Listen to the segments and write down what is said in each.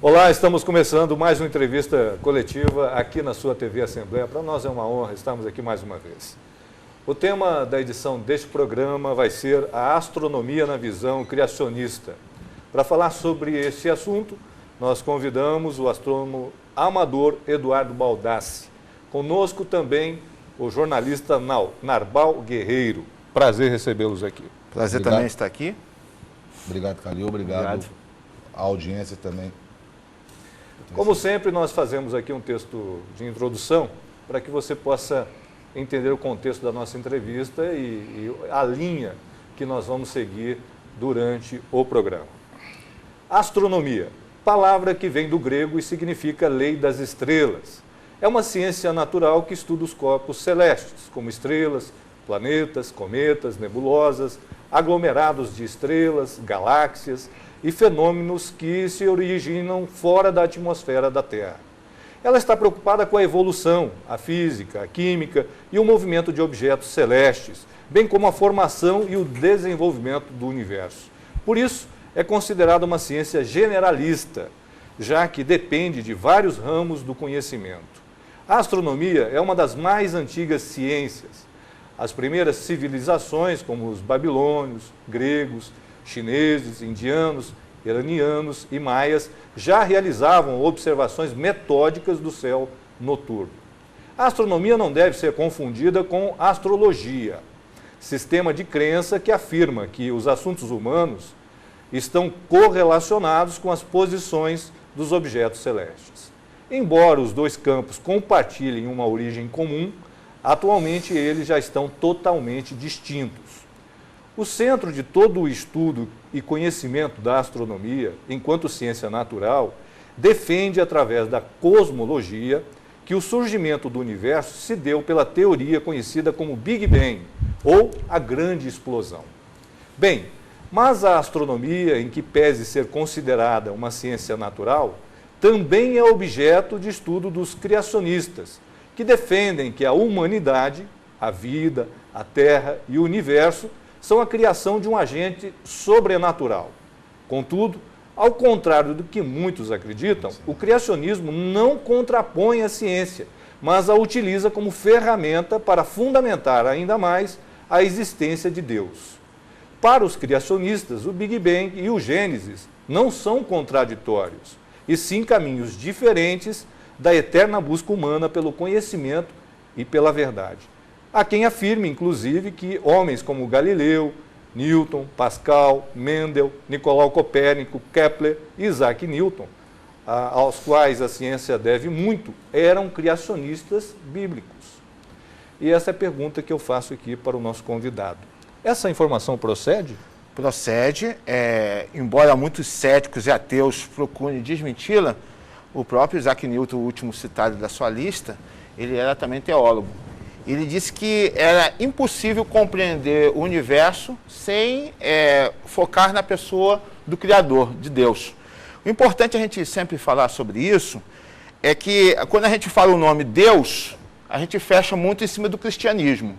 Olá, estamos começando mais uma entrevista coletiva aqui na sua TV Assembleia. Para nós é uma honra estarmos aqui mais uma vez. O tema da edição deste programa vai ser a astronomia na visão criacionista. Para falar sobre esse assunto, nós convidamos o astrônomo amador Eduardo Baldassi. Conosco também o jornalista Narbal Guerreiro. Prazer recebê-los aqui. Prazer também estar aqui. Obrigado, Calil. Obrigado à audiência também. Como sempre, nós fazemos aqui um texto de introdução para que você possa entender o contexto da nossa entrevista e a linha que nós vamos seguir durante o programa. Astronomia, palavra que vem do grego e significa lei das estrelas. É uma ciência natural que estuda os corpos celestes, como estrelas, planetas, cometas, nebulosas, aglomerados de estrelas, galáxias e fenômenos que se originam fora da atmosfera da Terra. Ela está preocupada com a evolução, a física, a química e o movimento de objetos celestes, bem como a formação e o desenvolvimento do universo. Por isso, é considerada uma ciência generalista, já que depende de vários ramos do conhecimento. A astronomia é uma das mais antigas ciências. As primeiras civilizações, como os babilônios, gregos, chineses, indianos, iranianos e maias, já realizavam observações metódicas do céu noturno. A astronomia não deve ser confundida com astrologia, sistema de crença que afirma que os assuntos humanos estão correlacionados com as posições dos objetos celestes. Embora os dois campos compartilhem uma origem comum, atualmente eles já estão totalmente distintos. O centro de todo o estudo e conhecimento da astronomia, enquanto ciência natural, defende através da cosmologia que o surgimento do universo se deu pela teoria conhecida como Big Bang, ou a grande explosão. Bem, mas a astronomia, em que pese ser considerada uma ciência natural, também é objeto de estudo dos criacionistas, que defendem que a humanidade, a vida, a Terra e o universo são a criação de um agente sobrenatural. Contudo, ao contrário do que muitos acreditam, o criacionismo não contrapõe a ciência, mas a utiliza como ferramenta para fundamentar ainda mais a existência de Deus. Para os criacionistas, o Big Bang e o Gênesis não são contraditórios, e sim caminhos diferentes da eterna busca humana pelo conhecimento e pela verdade. Há quem afirme, inclusive, que homens como Galileu, Newton, Pascal, Mendel, Nicolau Copérnico, Kepler e Isaac Newton, aos quais a ciência deve muito, eram criacionistas bíblicos. E essa é a pergunta que eu faço aqui para o nosso convidado. Essa informação procede? Procede, embora muitos céticos e ateus procurem desmenti-la, o próprio Isaac Newton, o último citado da sua lista, ele era também teólogo. Ele disse que era impossível compreender o universo sem focar na pessoa do Criador, de Deus. O importante a gente sempre falar sobre isso é que quando a gente fala o nome Deus, a gente fecha muito em cima do cristianismo.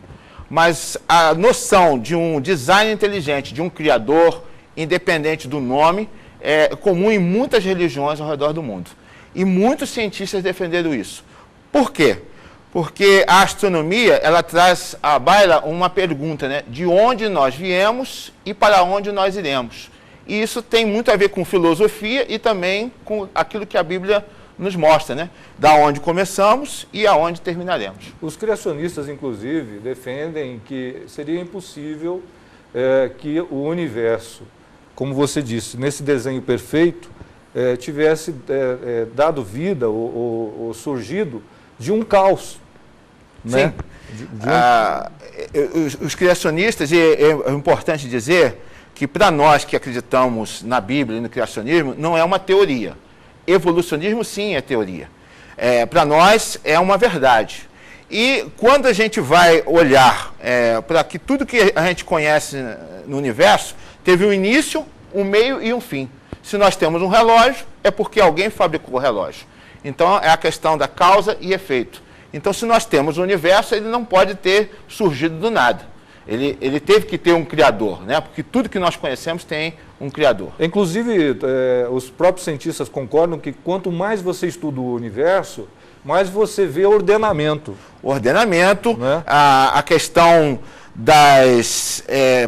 Mas a noção de um design inteligente, de um Criador, independente do nome, é comum em muitas religiões ao redor do mundo. E muitos cientistas defenderam isso. Por quê? Porque a astronomia, ela traz à baila uma pergunta, né? De onde nós viemos e para onde nós iremos. E isso tem muito a ver com filosofia e também com aquilo que a Bíblia nos mostra, né? Da onde começamos e aonde terminaremos. Os criacionistas, inclusive, defendem que seria impossível que o universo, como você disse, nesse desenho perfeito, tivesse dado vida ou surgido de um caos. Né? Sim. Os criacionistas, e é importante dizer que para nós que acreditamos na Bíblia e no criacionismo, não é uma teoria. Evolucionismo, sim, é teoria. Para nós, é uma verdade. E quando a gente vai olhar para que tudo que a gente conhece no universo teve um início, um meio e um fim. Se nós temos um relógio, é porque alguém fabricou o relógio. Então, é a questão da causa e efeito. Então, se nós temos o universo, ele não pode ter surgido do nada. Ele teve que ter um criador, né? Porque tudo que nós conhecemos tem um criador. Inclusive, os próprios cientistas concordam que quanto mais você estuda o universo, mais você vê ordenamento. Ordenamento, né? A questão das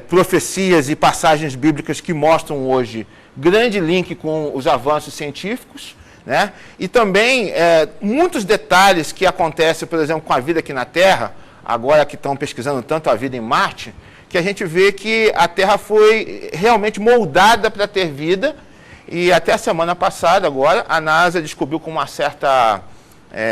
profecias e passagens bíblicas que mostram hoje grande link com os avanços científicos, né? E também muitos detalhes que acontecem, por exemplo, com a vida aqui na Terra, agora que estão pesquisando tanto a vida em Marte, que a gente vê que a Terra foi realmente moldada para ter vida, e até a semana passada, agora, a NASA descobriu com uma certa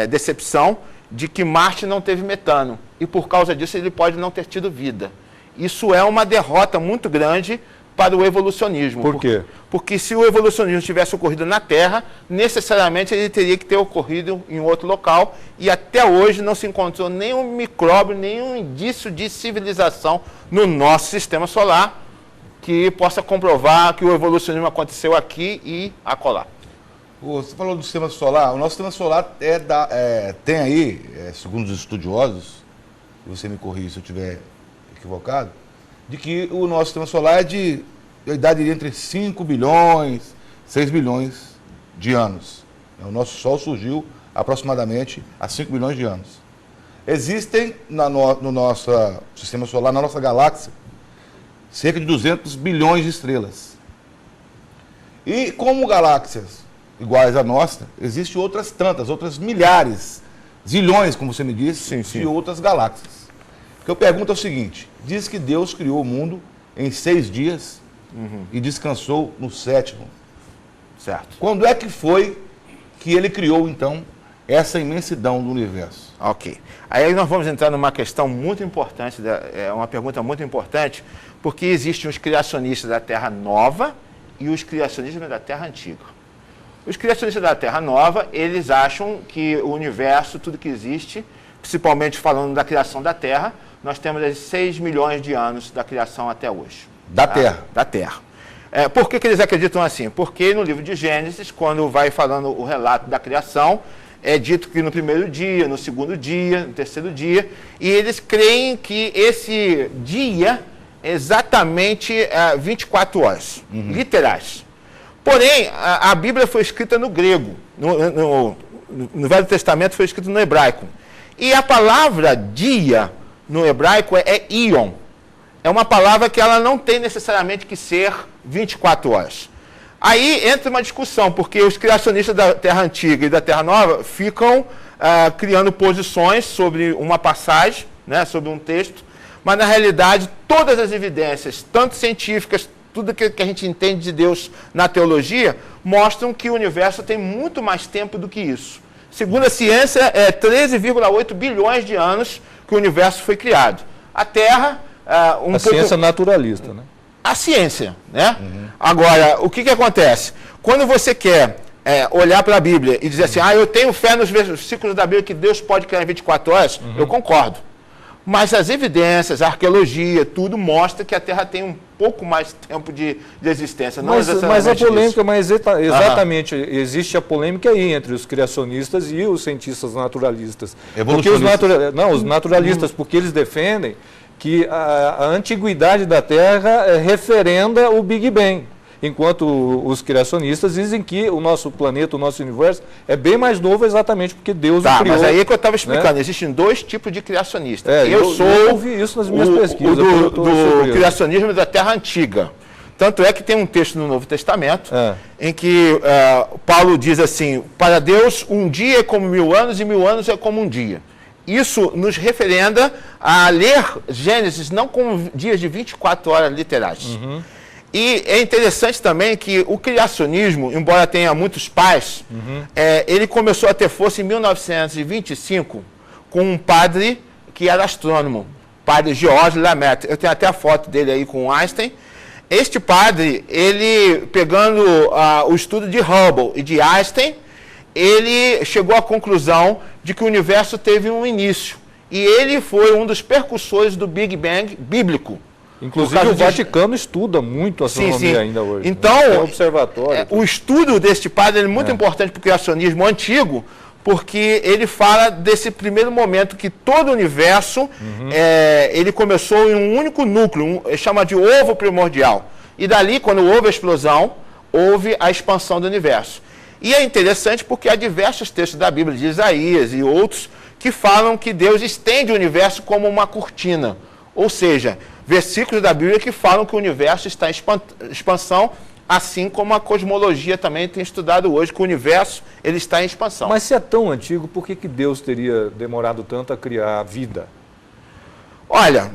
decepção de que Marte não teve metano, e por causa disso ele pode não ter tido vida. Isso é uma derrota muito grande para o evolucionismo. Por quê? Porque se o evolucionismo tivesse ocorrido na Terra, necessariamente ele teria que ter ocorrido em outro local, e até hoje não se encontrou nenhum micróbio, nenhum indício de civilização no nosso sistema solar que possa comprovar que o evolucionismo aconteceu aqui e acolá. Você falou do sistema solar. O nosso sistema solar tem aí, segundo os estudiosos, e você me corrija se eu estiver equivocado, de que o nosso sistema solar é de idade entre 5 bilhões, 6 bilhões de anos. O nosso Sol surgiu aproximadamente há 5 bilhões de anos. Existem no nosso sistema solar, na nossa galáxia, cerca de 200 bilhões de estrelas. E como galáxias iguais à nossa, existem outras tantas, outras milhares, zilhões, como você me disse, de outras galáxias. O que eu pergunto é o seguinte: diz que Deus criou o mundo em 6 dias e descansou no 7º. Certo. Quando é que foi que ele criou, então, essa imensidão do universo? Ok. Aí nós vamos entrar numa questão muito importante, uma pergunta muito importante, porque existem os criacionistas da Terra Nova e os criacionistas da Terra Antiga. Os criacionistas da Terra Nova, eles acham que o universo, tudo que existe, principalmente falando da criação da Terra, nós temos 6 milhões de anos da criação até hoje. Da Terra? Da Terra. Por que eles acreditam assim? Porque no livro de Gênesis, quando vai falando o relato da criação, é dito que no primeiro dia, no segundo dia, no terceiro dia, e eles creem que esse dia é exatamente 24 horas, literais. Porém, a Bíblia foi escrita no grego, no Velho Testamento foi escrito no hebraico. E a palavra dia no hebraico é ion. É uma palavra que ela não tem necessariamente que ser 24 horas. Aí entra uma discussão, porque os criacionistas da Terra Antiga e da Terra Nova ficam criando posições sobre uma passagem, né, sobre um texto, mas na realidade todas as evidências, tanto científicas, tudo que a gente entende de Deus na teologia, mostram que o universo tem muito mais tempo do que isso. Segundo a ciência, é 13,8 bilhões de anos que o universo foi criado. A Terra... a ciência naturalista, né? A ciência, né? Agora, o que acontece? Quando você quer olhar para a Bíblia e dizer assim, eu tenho fé nos versículos da Bíblia que Deus pode criar em 24 horas, eu concordo. Mas as evidências, a arqueologia, tudo mostra que a Terra tem um pouco mais tempo de existência. Mas a polêmica, exatamente, existe a polêmica aí entre os criacionistas e os cientistas naturalistas. Porque os naturalistas, porque eles defendem que a antiguidade da Terra referenda o Big Bang, enquanto os criacionistas dizem que o nosso planeta, o nosso universo, é bem mais novo exatamente porque Deus o criou. Mas aí é que eu estava explicando, né? Existem 2 tipos de criacionistas. Eu ouvi isso nas minhas pesquisas. Do criacionismo da Terra Antiga. Tanto é que tem um texto no Novo Testamento em que Paulo diz assim, para Deus um dia é como 1000 anos e 1000 anos é como um dia. Isso nos referenda a ler Gênesis não como dias de 24 horas literais. E é interessante também que o criacionismo, embora tenha muitos pais, ele começou a ter força em 1925 com um padre que era astrônomo, padre Georges Lemaitre. Eu tenho até a foto dele aí com Einstein. Este padre, ele pegando o estudo de Hubble e de Einstein, ele chegou à conclusão de que o universo teve um início. E ele foi um dos percussores do Big Bang bíblico. Inclusive o Vaticano estuda muito a astronomia ainda hoje. Então, né? Observatório, o estudo deste padre é muito importante para o criacionismo antigo, porque ele fala desse primeiro momento que todo o universo, ele começou em um único núcleo, chama de ovo primordial. E dali, quando houve a explosão, houve a expansão do universo. E é interessante porque há diversos textos da Bíblia, de Isaías e outros, que falam que Deus estende o universo como uma cortina. Ou seja, versículos da Bíblia que falam que o universo está em expansão, assim como a cosmologia também tem estudado hoje, que o universo ele está em expansão. Mas se é tão antigo, por que Deus teria demorado tanto a criar a vida? Olha,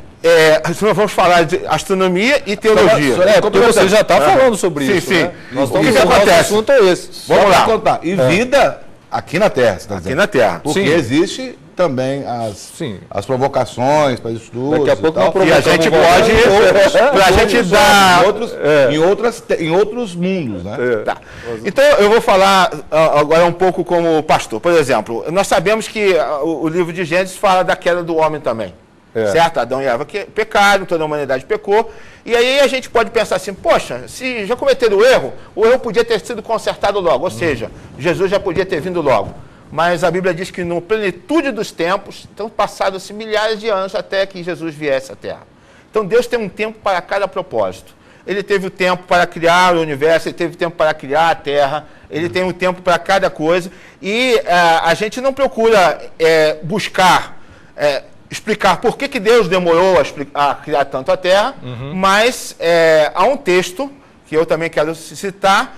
nós vamos falar de astronomia e teologia. Porque você já está falando sobre isso, sim. Né? Nós O que vamos acontece? O assunto é esse. Vamos lá. Contar. E vida aqui na Terra, você tá Aqui dizendo? na Terra. Porque Sim. existe também as provocações para estudos. Daqui a pouco e tal. uma E a gente provocação pode, para a gente dar... Em outros mundos, né? Tá. Então, eu vou falar agora um pouco como pastor. Por exemplo, nós sabemos que o livro de Gênesis fala da queda do homem também. Certo? Adão e Eva pecaram, toda a humanidade pecou. E aí a gente pode pensar assim, poxa, se já cometeram o erro podia ter sido consertado logo. Ou seja, Jesus já podia ter vindo logo. Mas a Bíblia diz que no plenitude dos tempos, então passaram-se milhares de anos até que Jesus viesse à Terra. Então Deus tem um tempo para cada propósito. Ele teve o tempo para criar o universo, ele teve o tempo para criar a Terra, ele tem um tempo para cada coisa. E a gente não procura buscar... explicar por que Deus demorou a criar tanto a Terra, mas há um texto que eu também quero citar,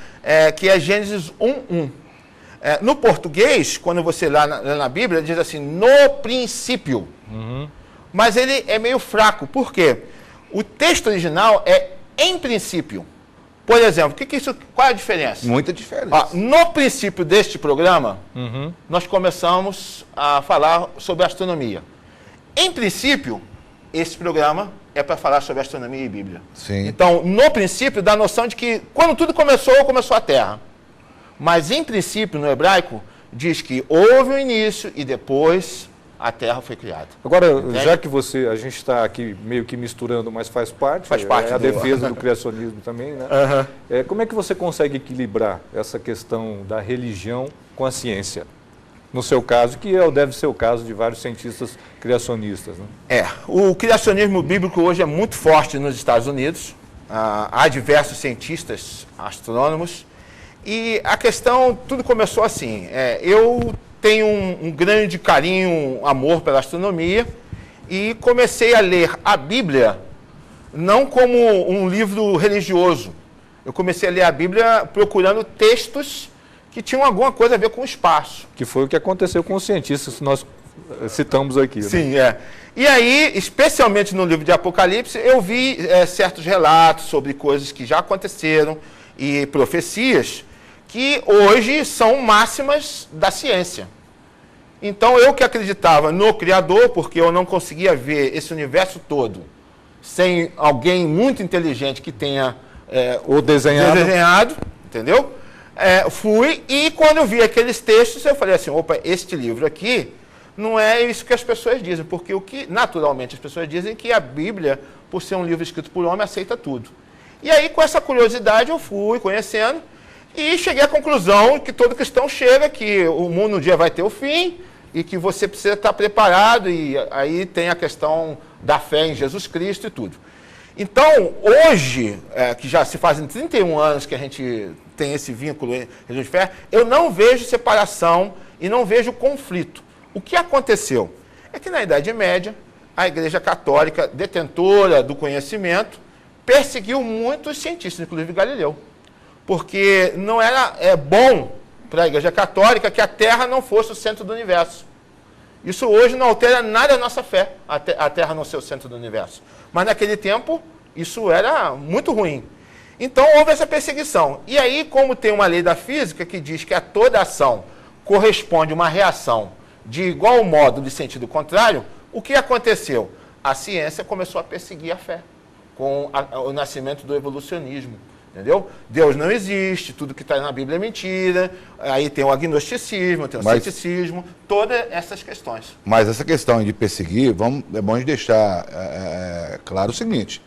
que é Gênesis 1:1. No português, quando você lê na Bíblia, diz assim, no princípio. Mas ele é meio fraco, por quê? O texto original é em princípio. Por exemplo, qual é a diferença? Muita diferença. No princípio deste programa, nós começamos a falar sobre astronomia. Em princípio, esse programa é para falar sobre astronomia e Bíblia. Sim. Então, no princípio, dá a noção de que quando tudo começou a Terra. Mas, em princípio, no hebraico, diz que houve um início e depois a Terra foi criada. Agora, já que a gente está aqui meio que misturando, mas faz parte é a defesa do criacionismo também, né? Como é que você consegue equilibrar essa questão da religião com a ciência? No seu caso, que deve ser o caso de vários cientistas criacionistas. Né? O criacionismo bíblico hoje é muito forte nos Estados Unidos. Há diversos cientistas, astrônomos. E a questão, tudo começou assim. Eu tenho um grande carinho, amor pela astronomia e comecei a ler a Bíblia não como um livro religioso. Eu comecei a ler a Bíblia procurando textos que tinham alguma coisa a ver com o espaço. Que foi o que aconteceu com os cientistas que nós citamos aqui. Sim, E aí, especialmente no livro de Apocalipse, eu vi certos relatos sobre coisas que já aconteceram e profecias que hoje são máximas da ciência. Então, eu que acreditava no Criador, porque eu não conseguia ver esse universo todo sem alguém muito inteligente que tenha ou desenhado, entendeu? Fui e quando eu vi aqueles textos, eu falei assim, opa, este livro aqui não é isso que as pessoas dizem, porque o que naturalmente as pessoas dizem é que a Bíblia, por ser um livro escrito por homem, aceita tudo. E aí, com essa curiosidade, eu fui conhecendo e cheguei à conclusão que todo cristão chega, que o mundo um dia vai ter o fim e que você precisa estar preparado, e aí tem a questão da fé em Jesus Cristo e tudo. Então, hoje, que já se fazem 31 anos que a gente tem esse vínculo religião de fé, eu não vejo separação e não vejo conflito. O que aconteceu é que na Idade Média, a Igreja Católica, detentora do conhecimento, perseguiu muitos cientistas, inclusive Galileu. Porque não era bom para a Igreja Católica que a Terra não fosse o centro do universo. Isso hoje não altera nada a nossa fé, a Terra não ser o centro do universo. Mas naquele tempo, isso era muito ruim. Então houve essa perseguição. E aí, como tem uma lei da física que diz que a toda ação corresponde uma reação de igual modo de sentido contrário, o que aconteceu? A ciência começou a perseguir a fé, com o nascimento do evolucionismo. Entendeu? Deus não existe, tudo que está na Bíblia é mentira, aí tem o agnosticismo, tem o ceticismo, todas essas questões. Mas essa questão de perseguir, é bom de deixar claro o seguinte,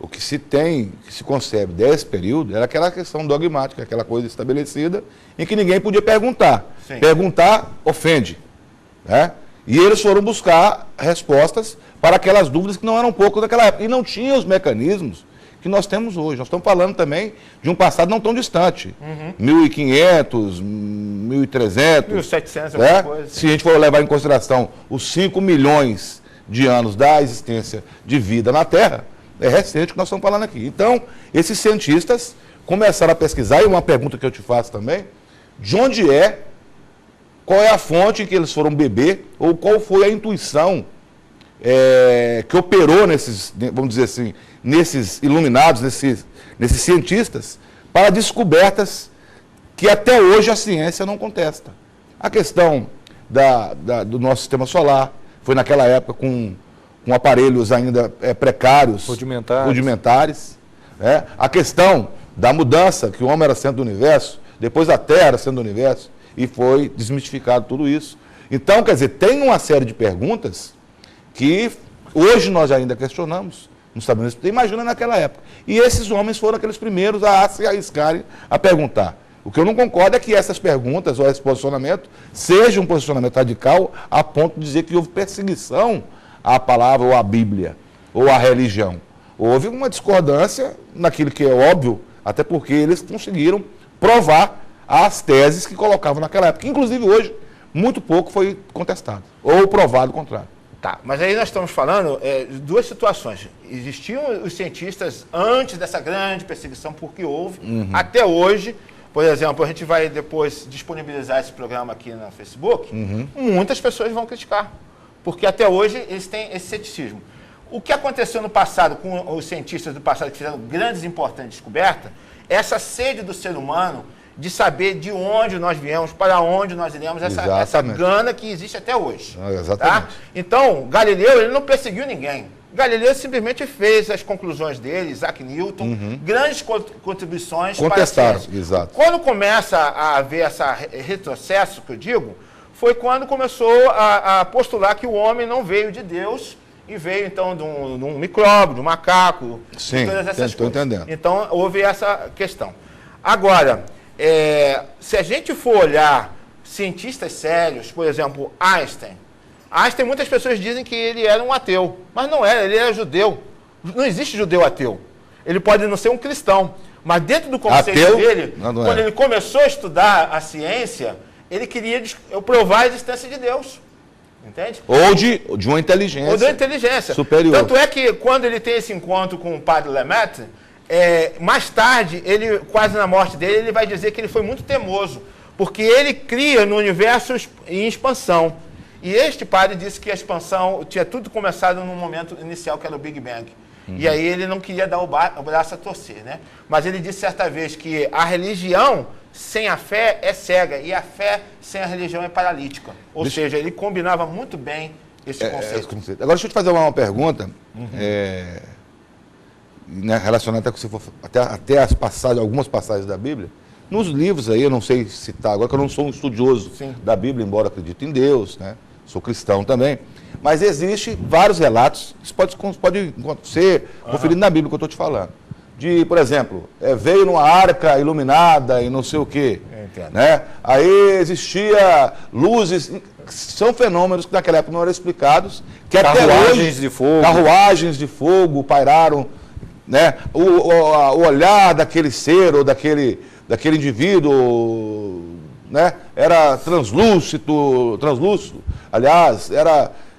o que se concebe desse período era aquela questão dogmática, aquela coisa estabelecida, em que ninguém podia perguntar. Sim. Perguntar ofende, né? E eles foram buscar respostas para aquelas dúvidas que não eram poucas naquela época. E não tinha os mecanismos que nós temos hoje. Nós estamos falando também de um passado não tão distante. 1500, 1300. 1700, né? alguma coisa. Se a gente for levar em consideração os 5 milhões de anos da existência de vida na Terra, é recente que nós estamos falando aqui. Então, esses cientistas começaram a pesquisar, e uma pergunta que eu te faço também, de onde qual é a fonte em que eles foram beber, ou qual foi a intuição que operou nesses, vamos dizer assim, nesses iluminados, nesses cientistas, para descobertas que até hoje a ciência não contesta. A questão do nosso sistema solar foi naquela época com aparelhos ainda precários, rudimentares. A questão da mudança, que o homem era centro do universo, depois a Terra era centro do universo, e foi desmistificado tudo isso. Então, quer dizer, tem uma série de perguntas que hoje nós ainda questionamos, não sabemos, imagina naquela época. E esses homens foram aqueles primeiros a se arriscarem a perguntar. O que eu não concordo é que essas perguntas ou esse posicionamento seja um posicionamento radical a ponto de dizer que houve perseguição à palavra ou à Bíblia ou à religião. Houve uma discordância naquilo que é óbvio, até porque eles conseguiram provar as teses que colocavam naquela época. Inclusive hoje, muito pouco foi contestado ou provado o contrário. Tá, mas aí nós estamos falando de duas situações. Existiam os cientistas antes dessa grande perseguição, porque houve, até hoje. Por exemplo, a gente vai depois disponibilizar esse programa aqui no Facebook, muitas pessoas vão criticar, porque até hoje eles têm esse ceticismo. O que aconteceu no passado com os cientistas do passado que fizeram grandes e importantes descobertas, essa sede do ser humano de saber de onde nós viemos, para onde nós iremos, essa gana que existe até hoje. Exatamente. Tá? Então, Galileu, ele não perseguiu ninguém. Galileu simplesmente fez as conclusões dele, Isaac Newton, grandes contribuições contestaram, para a ciência. exato. Quando começa a haver esse retrocesso, que eu digo, foi quando começou a postular que o homem não veio de Deus e veio, então, de um micróbio, de um macaco, sim, de todas essas estou coisas. entendendo. Então, houve essa questão. Agora, se a gente for olhar cientistas sérios, por exemplo, Einstein, muitas pessoas dizem que ele era um ateu, mas não era, ele era judeu. Não existe judeu ateu. Ele pode não ser um cristão, mas dentro do conceito ateu? dele, não quando ele começou a estudar a ciência, ele queria provar a existência de Deus. Entende? Ou de uma inteligência. Ou de uma inteligência superior. Tanto é que quando ele tem esse encontro com o padre Lemaitre, mais tarde, ele, quase na morte dele, ele vai dizer que ele foi muito teimoso, porque ele cria no universo em expansão. E este padre disse que a expansão tinha tudo começado no momento inicial, que era o Big Bang. E aí ele não queria dar o braço a torcer, né? Mas ele disse certa vez que a religião sem a fé é cega e a fé sem a religião é paralítica. Ou seja, ele combinava muito bem esse conceito. Agora deixa eu te fazer uma pergunta, relacionada até as passagens, algumas passagens da Bíblia. Nos livros aí, eu não sei citar agora, que eu não sou um estudioso da Bíblia, embora acredite em Deus, né? Sou cristão também. Mas existe vários relatos, isso pode ser conferido na Bíblia que eu estou te falando. De, por exemplo, veio numa arca iluminada e não sei o quê. Né? Aí existia luzes, são fenômenos que naquela época não eram explicados, que carruagens de fogo pairaram, né? O olhar daquele ser ou daquele indivíduo, né? Era translúcido, aliás,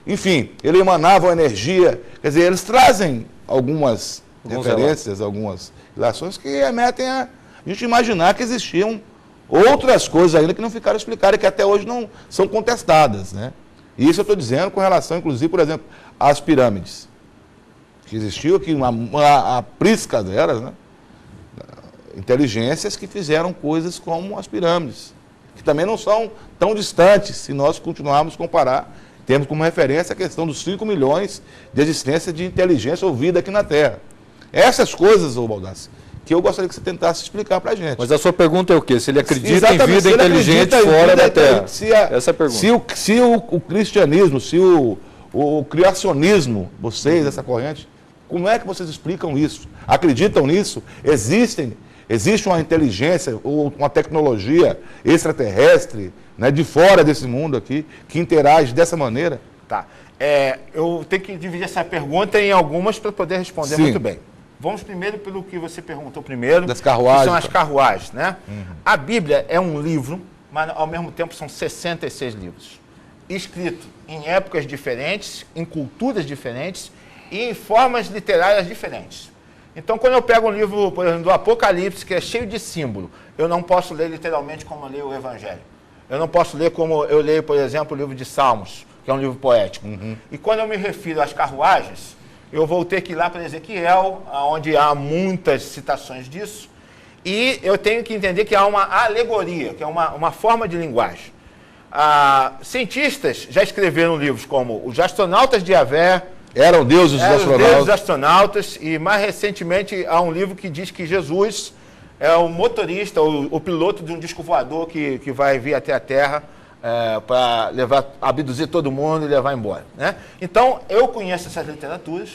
enfim, ele emanava uma energia. Quer dizer, eles trazem algumas referências, algumas relações que remetem a gente imaginar que existiam outras coisas ainda que não ficaram explicadas, que até hoje não são contestadas, né? E isso eu estou dizendo com relação, inclusive, por exemplo, às pirâmides. Que existiu aqui uma prisca delas, né? Inteligências que fizeram coisas como as pirâmides, que também não são tão distantes, se nós continuarmos a comparar. Temos como referência a questão dos 5 milhões de existência de inteligência ou vida aqui na Terra. Essas coisas, ô Baldassi, que eu gostaria que você tentasse explicar para a gente. Mas a sua pergunta é o quê? Se ele acredita em vida inteligente fora da Terra. Essa é a pergunta. Se o cristianismo, se o criacionismo, vocês, essa corrente, como é que vocês explicam isso? Acreditam nisso? Existem existe uma inteligência ou uma tecnologia extraterrestre, né, de fora desse mundo aqui, que interage dessa maneira? Tá. Eu tenho que dividir essa pergunta em algumas para poder responder Sim. muito bem. Vamos primeiro pelo que você perguntou primeiro. Das carruagens. Que são as carruagens, né? A Bíblia é um livro, mas ao mesmo tempo são 66 livros. Escrito em épocas diferentes, em culturas diferentes e em formas literárias diferentes. Então, quando eu pego um livro, por exemplo, do Apocalipse, que é cheio de símbolo, eu não posso ler literalmente como eu leio o Evangelho. Eu não posso ler como eu leio, por exemplo, o livro de Salmos, que é um livro poético. E quando eu me refiro às carruagens, eu vou ter que ir lá para Ezequiel, onde há muitas citações disso, e eu tenho que entender que há uma alegoria, que é uma forma de linguagem. Cientistas já escreveram livros como Os Astronautas de Yahvé, Eram deuses dos Os Deuses astronautas? dos Astronautas, e mais recentemente há um livro que diz que Jesus é o motorista, o piloto de um disco voador que vai vir até a Terra para abduzir todo mundo e levar embora, né? Então, eu conheço essas literaturas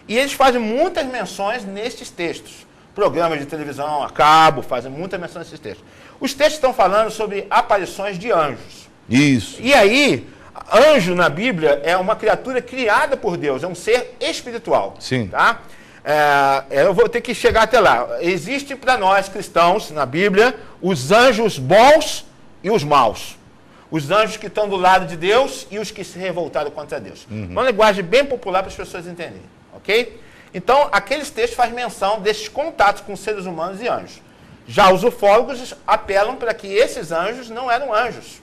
e eles fazem muitas menções nestes textos. Programas de televisão a cabo fazem muita menção nesses textos. Os textos estão falando sobre aparições de anjos. Isso. E aí, anjo na Bíblia é uma criatura criada por Deus, é um ser espiritual. Sim. Tá? Eu vou ter que chegar até lá. Existe para nós cristãos na Bíblia os anjos bons e os maus. Os anjos que estão do lado de Deus e os que se revoltaram contra Deus. Uma linguagem bem popular para as pessoas entenderem. Ok? Então, aqueles textos fazem menção desses contatos com seres humanos e anjos. Já os ufólogos apelam para que esses anjos não eram anjos.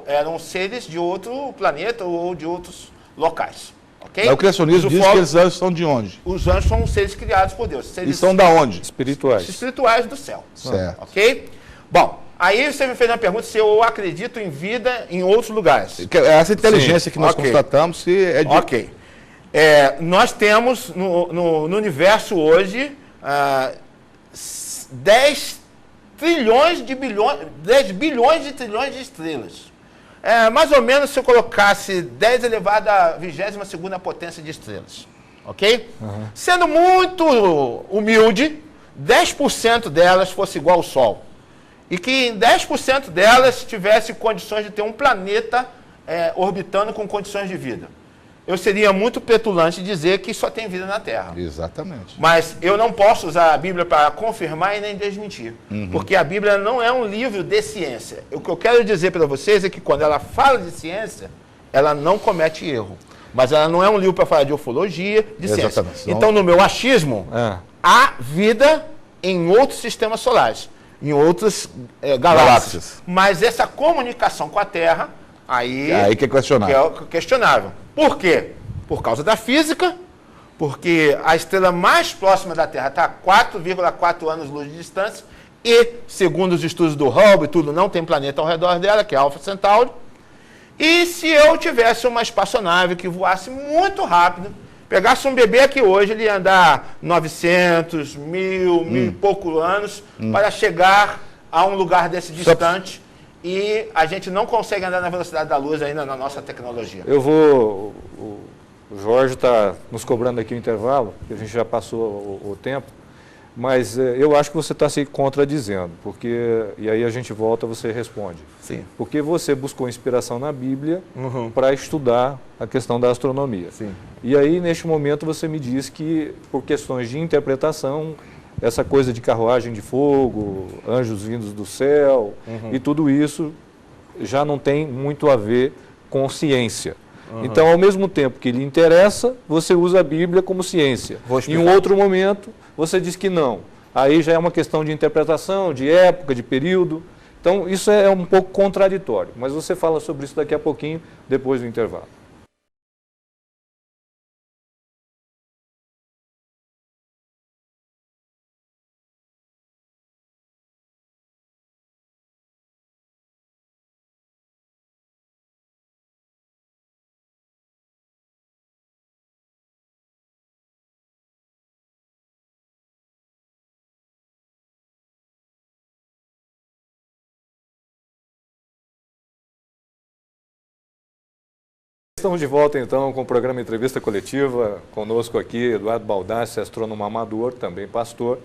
Eram seres de outro planeta ou de outros locais. Okay? O criacionismo diz que os anjos são de onde? Os anjos são seres criados por Deus. Seres E são da onde? Espirituais. espirituais do céu. Certo. Ok? Bom, aí você me fez uma pergunta se eu acredito em vida em outros lugares. Essa inteligência Sim, que nós ok. constatamos se é de... Ok. Nós temos no universo hoje 10 bilhões de trilhões de estrelas. Mais ou menos se eu colocasse 10 elevado à 22ª potência de estrelas. Ok? Sendo muito humilde, 10% delas fosse igual ao Sol. E que em 10% delas tivesse condições de ter um planeta orbitando com condições de vida. Eu seria muito petulante dizer que só tem vida na Terra. Exatamente. Mas eu não posso usar a Bíblia para confirmar e nem desmentir. Porque a Bíblia não é um livro de ciência. O que eu quero dizer para vocês é que quando ela fala de ciência, ela não comete erro. Mas ela não é um livro para falar de ufologia, de ciência. Então, no meu achismo, há vida em outros sistemas solares, em outras galáxias. Mas essa comunicação com a Terra, aí que é questionável. Que é questionável. Por quê? Por causa da física, porque a estrela mais próxima da Terra está a 4,4 anos-luz de distância e, segundo os estudos do Hubble e tudo, não tem planeta ao redor dela, que é Alpha Centauri. E se eu tivesse uma espaçonave que voasse muito rápido, pegasse um bebê aqui hoje, ele ia andar 900, 1.000 e pouco anos para chegar a um lugar desse distante. E a gente não consegue andar na velocidade da luz ainda na nossa tecnologia. O Jorge está nos cobrando aqui o intervalo, que a gente já passou o tempo, mas eu acho que você está se contradizendo, e aí a gente volta, você responde. Sim. Porque você buscou inspiração na Bíblia para estudar a questão da astronomia. Sim. E aí, neste momento, você me diz que, por questões de interpretação, essa coisa de carruagem de fogo, anjos vindos do céu, e tudo isso já não tem muito a ver com ciência. Então, ao mesmo tempo que lhe interessa, você usa a Bíblia como ciência. Em um outro momento, você diz que não. Aí já é uma questão de interpretação, de época, de período. Então, isso é um pouco contraditório. Mas você fala sobre isso daqui a pouquinho, depois do intervalo. Estamos de volta então com o programa Entrevista Coletiva, conosco aqui Eduardo Baldassi, astrônomo amador, também pastor,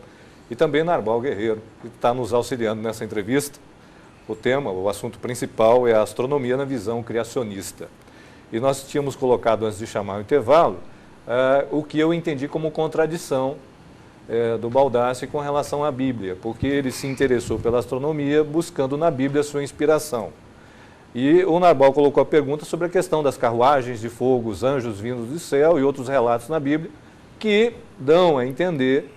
e também Narbal Guerreiro, que está nos auxiliando nessa entrevista. O assunto principal é a astronomia na visão criacionista. E nós tínhamos colocado, antes de chamar o intervalo, o que eu entendi como contradição do Baldassi com relação à Bíblia, porque ele se interessou pela astronomia buscando na Bíblia a sua inspiração. E o Narbal colocou a pergunta sobre a questão das carruagens de fogo, os anjos vindos do céu e outros relatos na Bíblia que dão a entender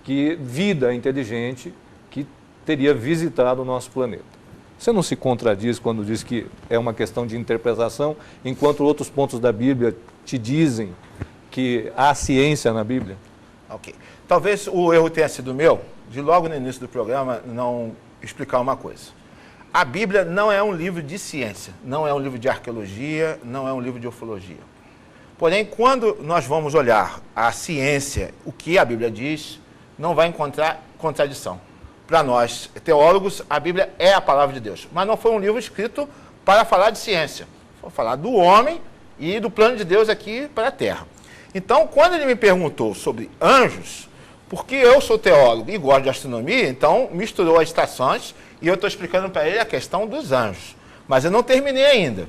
que vida inteligente que teria visitado o nosso planeta. Você não se contradiz quando diz que é uma questão de interpretação, enquanto outros pontos da Bíblia te dizem que há ciência na Bíblia? Ok. Talvez o erro tenha sido meu, de logo no início do programa, não explicar uma coisa. A Bíblia não é um livro de ciência, não é um livro de arqueologia, não é um livro de ufologia. Porém, quando nós vamos olhar a ciência, o que a Bíblia diz, não vai encontrar contradição. Para nós, teólogos, a Bíblia é a palavra de Deus. Mas não foi um livro escrito para falar de ciência. Foi falar do homem e do plano de Deus aqui para a Terra. Então, quando ele me perguntou sobre anjos, porque eu sou teólogo e gosto de astronomia, então misturou as estações e eu estou explicando para ele a questão dos anjos. Mas eu não terminei ainda.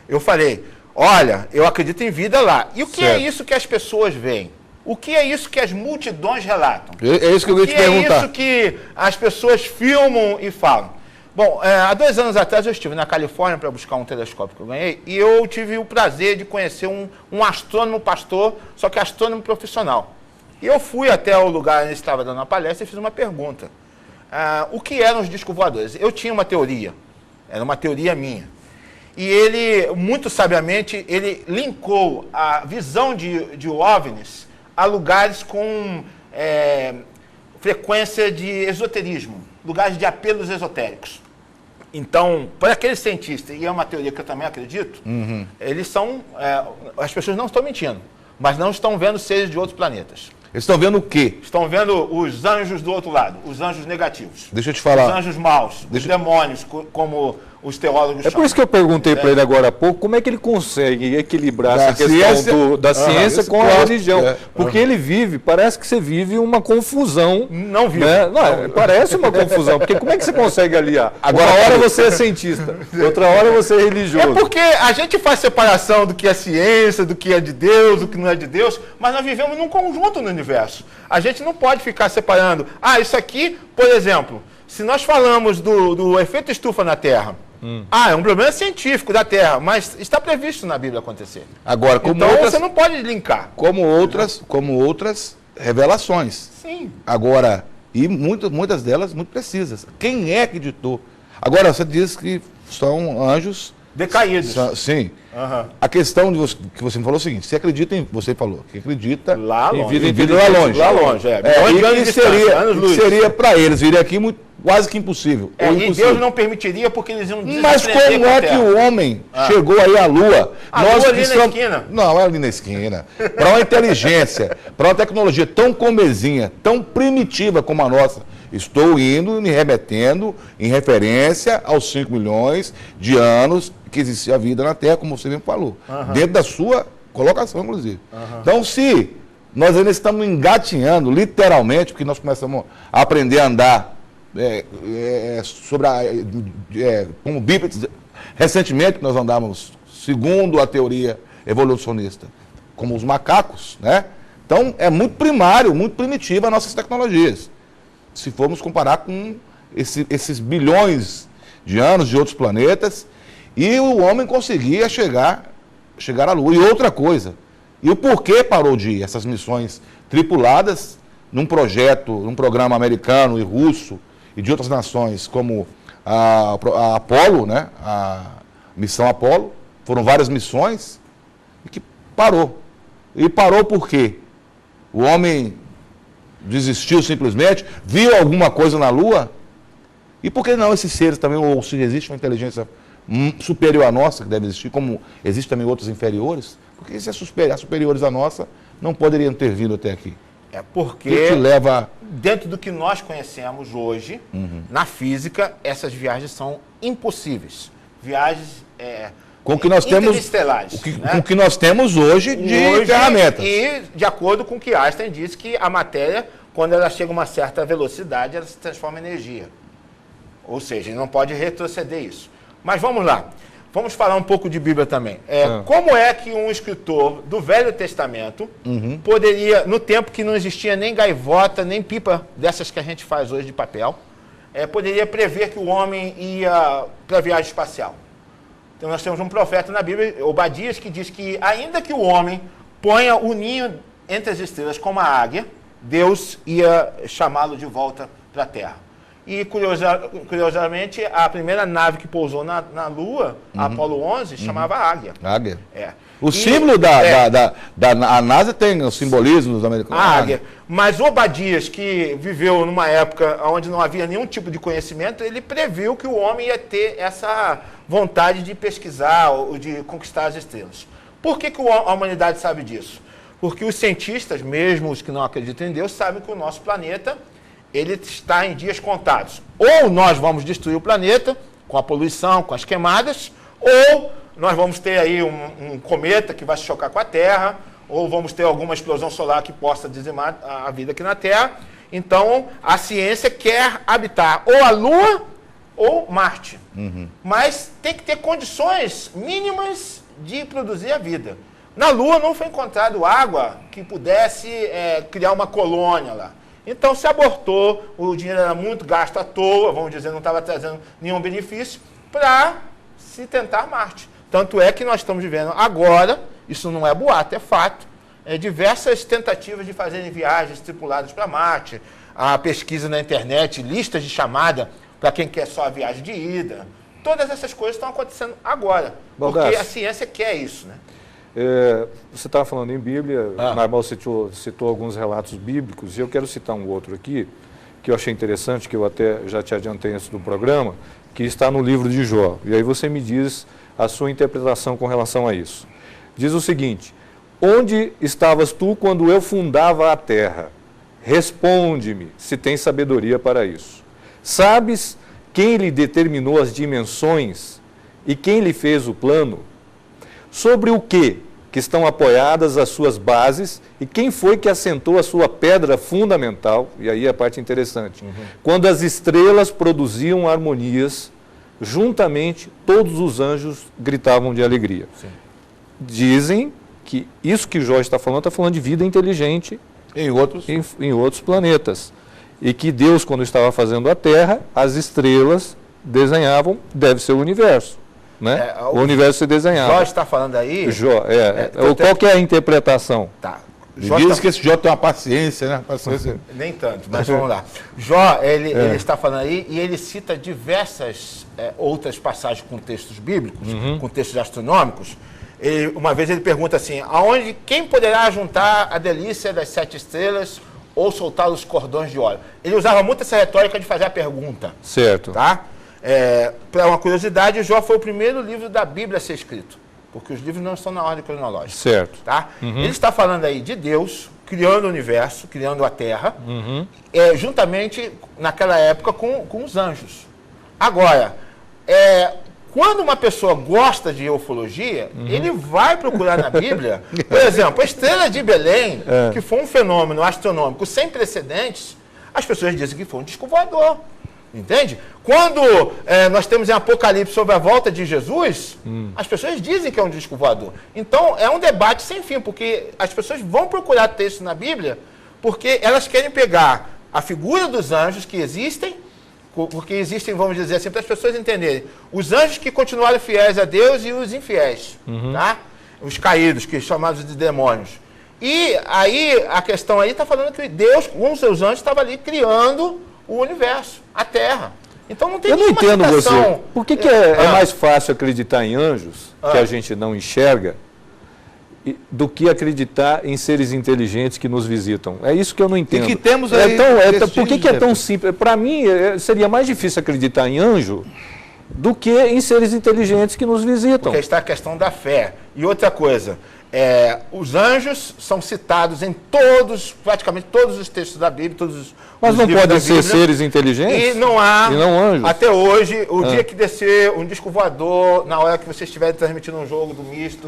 Eu falei, olha, eu acredito em vida lá. E o que é isso que as pessoas veem? O que é isso que as multidões relatam? É isso que eu ia te perguntar. O que é isso que as pessoas filmam e falam? Bom, há 2 anos atrás eu estive na Califórnia para buscar um telescópio que eu ganhei e eu tive o prazer de conhecer um astrônomo pastor, só que astrônomo profissional. E eu fui até o lugar onde ele estava dando a palestra e fiz uma pergunta. O que eram os discos voadores? Eu tinha uma teoria, era uma teoria minha. E ele, muito sabiamente, ele linkou a visão de OVNIs a lugares com frequência de esoterismo, lugares de apelos esotéricos. Então, para aquele cientista, e é uma teoria que eu também acredito, eles são, as pessoas não estão mentindo, mas não estão vendo seres de outros planetas. Eles estão vendo o quê? Estão vendo os anjos do outro lado, os anjos negativos. Deixa eu te falar. Os anjos maus, os demônios, como os teólogos chamam. É por isso que eu perguntei para ele agora há pouco como é que ele consegue equilibrar essa questão da ciência com a religião. Porque ele vive, parece que você vive uma confusão. Não vive. Né? Não, parece uma confusão, porque como é que você consegue aliar? Agora, uma hora você é cientista, outra hora você é religioso. É porque a gente faz separação do que é ciência, do que é de Deus, do que não é de Deus, mas nós vivemos num conjunto no universo. A gente não pode ficar separando. Isso aqui, por exemplo, se nós falamos do efeito estufa na Terra, é um problema científico da Terra, mas está previsto na Bíblia acontecer. Agora, então você não pode linkar. Como outras revelações. Sim. Agora, e muitas delas muito precisas. Quem é que ditou? Agora, você diz que são anjos decaídos. Sim. A questão que você me falou é o seguinte: você acredita em. Você falou que acredita lá longe. Em vida lá longe. Lá longe, e seria para eles vir aqui quase que impossível. E Deus não permitiria porque eles iam Mas como é que o homem chegou aí à Lua? Nós ali na esquina. Não, é ali na esquina. Para uma inteligência, para uma tecnologia tão comezinha, tão primitiva como a nossa, estou indo me remetendo em referência aos 5 milhões de anos que existia a vida na Terra, como você mesmo falou. Dentro da sua colocação, inclusive. Então, se nós ainda estamos engatinhando, literalmente, porque nós começamos a aprender a andar como bípedes, recentemente nós andávamos, segundo a teoria evolucionista, como os macacos, né? Então, é muito primário, muito primitiva as nossas tecnologias. Se formos comparar com esses bilhões de anos de outros planetas, e o homem conseguia chegar à Lua. E outra coisa, e o porquê parou de ir essas missões tripuladas num programa americano e russo e de outras nações, como a Apollo, né? A missão Apollo, foram várias missões, e que parou. E parou por quê? O homem desistiu simplesmente, viu alguma coisa na Lua, e por que não esses seres também, ou se existe uma inteligência superior à nossa, que deve existir, como existem também outros inferiores, porque se é superiores à nossa, não poderiam ter vindo até aqui. É porque, que leva... dentro do que nós conhecemos hoje, na física, essas viagens são impossíveis. Viagens com que nós temos, com o que nós temos hoje de ferramentas. E de acordo com o que Einstein disse, que a matéria quando ela chega a uma certa velocidade, ela se transforma em energia. Ou seja, ele não pode retroceder isso. Mas vamos lá. Vamos falar um pouco de Bíblia também. Como é que um escritor do Velho Testamento poderia, no tempo que não existia nem gaivota, nem pipa dessas que a gente faz hoje de papel, poderia prever que o homem ia para a viagem espacial? Então nós temos um profeta na Bíblia, Obadias, que diz que ainda que o homem ponha o ninho entre as estrelas como a águia, Deus ia chamá-lo de volta para a Terra. E, curiosamente, a primeira nave que pousou na Lua, a Apolo 11, chamava Águia. Águia. O símbolo a NASA tem o simbolismo dos americanos. A Águia. Mas Obadias, que viveu numa época onde não havia nenhum tipo de conhecimento, ele previu que o homem ia ter essa vontade de pesquisar, ou de conquistar as estrelas. Por que a humanidade sabe disso? Porque os cientistas, mesmo os que não acreditam em Deus, sabem que o nosso planeta ele está em dias contados. Ou nós vamos destruir o planeta com a poluição, com as queimadas, ou nós vamos ter aí um cometa que vai se chocar com a Terra, ou vamos ter alguma explosão solar que possa dizimar a vida aqui na Terra. Então, a ciência quer habitar ou a Lua ou Marte. Mas tem que ter condições mínimas de produzir a vida. Na Lua não foi encontrado água que pudesse criar uma colônia lá. Então se abortou, o dinheiro era muito gasto à toa, vamos dizer, não estava trazendo nenhum benefício, para se tentar Marte. Tanto é que nós estamos vivendo agora, isso não é boato, é fato, diversas tentativas de fazerem viagens tripuladas para Marte, a pesquisa na internet, listas de chamada para quem quer só a viagem de ida. Todas essas coisas estão acontecendo agora, porque a ciência quer isso, né? Você estava falando em Bíblia, o Narbal citou alguns relatos bíblicos, e eu quero citar um outro aqui, que eu achei interessante, que eu até já te adiantei antes do programa, que está no livro de Jó. E aí você me diz a sua interpretação com relação a isso. Diz o seguinte: onde estavas tu quando eu fundava a terra? Responde-me, se tens sabedoria para isso. Sabes quem lhe determinou as dimensões e quem lhe fez o plano? Sobre o que estão apoiadas as suas bases e quem foi que assentou a sua pedra fundamental? E aí a parte interessante. Quando as estrelas produziam harmonias, juntamente todos os anjos gritavam de alegria. Sim. Dizem que isso que Jó está falando de vida inteligente em outros planetas. E que Deus, quando estava fazendo a Terra, as estrelas desenhavam, deve ser o universo. Né? O universo se desenhava. Jó está falando aí... Qual que é a interpretação? Tá. Diz que esse Jó tem uma paciência, né? Paciência. Nem tanto, mas vamos lá. Jó, ele está falando aí, e ele cita diversas outras passagens com textos bíblicos, com textos astronômicos. Uma vez ele pergunta assim: quem poderá juntar a delícia das 7 estrelas ou soltar os cordões de óleo? Ele usava muito essa retórica de fazer a pergunta. Certo. Tá? Para uma curiosidade, Jó foi o primeiro livro da Bíblia a ser escrito, porque os livros não estão na ordem cronológica. Certo. Tá? Ele está falando aí de Deus criando o universo, criando a Terra, juntamente naquela época com os anjos. Agora, quando uma pessoa gosta de ufologia, ele vai procurar na Bíblia, por exemplo, a estrela de Belém, que foi um fenômeno astronômico sem precedentes, as pessoas dizem que foi um disco voador. Entende? Quando nós temos em Apocalipse sobre a volta de Jesus, as pessoas dizem que é um disco voador. Então, é um debate sem fim, porque as pessoas vão procurar texto na Bíblia, porque elas querem pegar a figura dos anjos que existem, porque existem, vamos dizer assim, para as pessoas entenderem, os anjos que continuaram fiéis a Deus e os infiéis, tá? Os caídos, que são chamados de demônios. E aí, a questão aí está falando que Deus, com os seus anjos, estava ali criando o universo, a Terra. Então não tem Eu não entendo citação. você. Por que é mais fácil acreditar em anjos, que a gente não enxerga, do que acreditar em seres inteligentes que nos visitam? É isso que eu não entendo. E que temos aí por que é tão simples? Para mim, seria mais difícil acreditar em anjo do que em seres inteligentes que nos visitam. Porque está a questão da fé. E outra coisa, Os anjos são citados em praticamente todos os textos da Bíblia, todos os Mas não livros podem da ser Bíblia. seres inteligentes? E não há, E não anjos? até hoje, o dia que descer um disco voador, na hora que você estiver transmitindo um jogo do misto,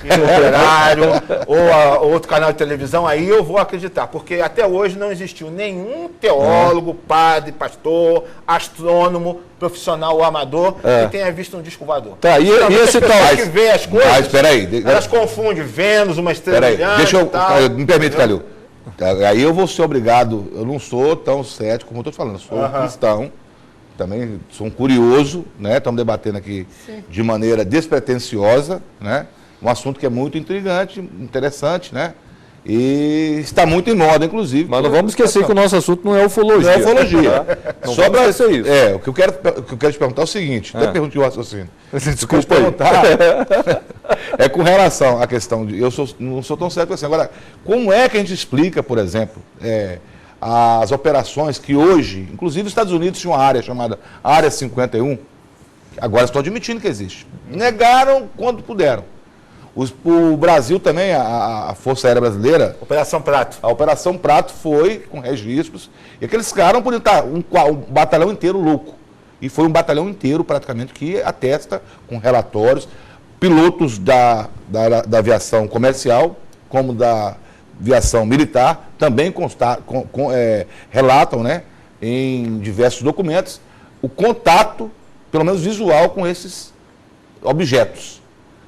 e no Operário, ou outro canal de televisão, aí eu vou acreditar. Porque até hoje não existiu nenhum teólogo, padre, pastor, astrônomo, profissional ou amador que tenha visto um disco voador. Tá, e esse as pessoas que veem as coisas, Mas, peraí, elas confundem Vênus, uma estrela peraí, brilhante deixa e eu, tal. me permite, Calil. Aí eu vou ser obrigado, eu não sou tão cético como eu estou falando, eu sou cristão, também sou um curioso, né? Estamos debatendo aqui de maneira despretensiosa, né? Um assunto que é muito intrigante, interessante, né? E está muito em moda, inclusive. Mas não vamos esquecer que o nosso assunto não é ufologia. Não é ufologia. Não vamos esquecer isso. O que eu quero te perguntar é o seguinte, até perguntei o raciocínio. Desculpa aí. É com relação à questão de... não sou tão certo assim. Agora, como é que a gente explica, por exemplo, as operações que hoje, inclusive os Estados Unidos tinha uma área chamada Área 51, agora estão admitindo que existe. Negaram quando puderam. O Brasil também, a Força Aérea Brasileira... Operação Prato. A Operação Prato foi com registros, e aqueles caras podiam estar um batalhão inteiro louco. E foi um batalhão inteiro, praticamente, que atesta com relatórios, pilotos da aviação comercial, como da aviação militar, também relatam, né, em diversos documentos, o contato, pelo menos visual, com esses objetos.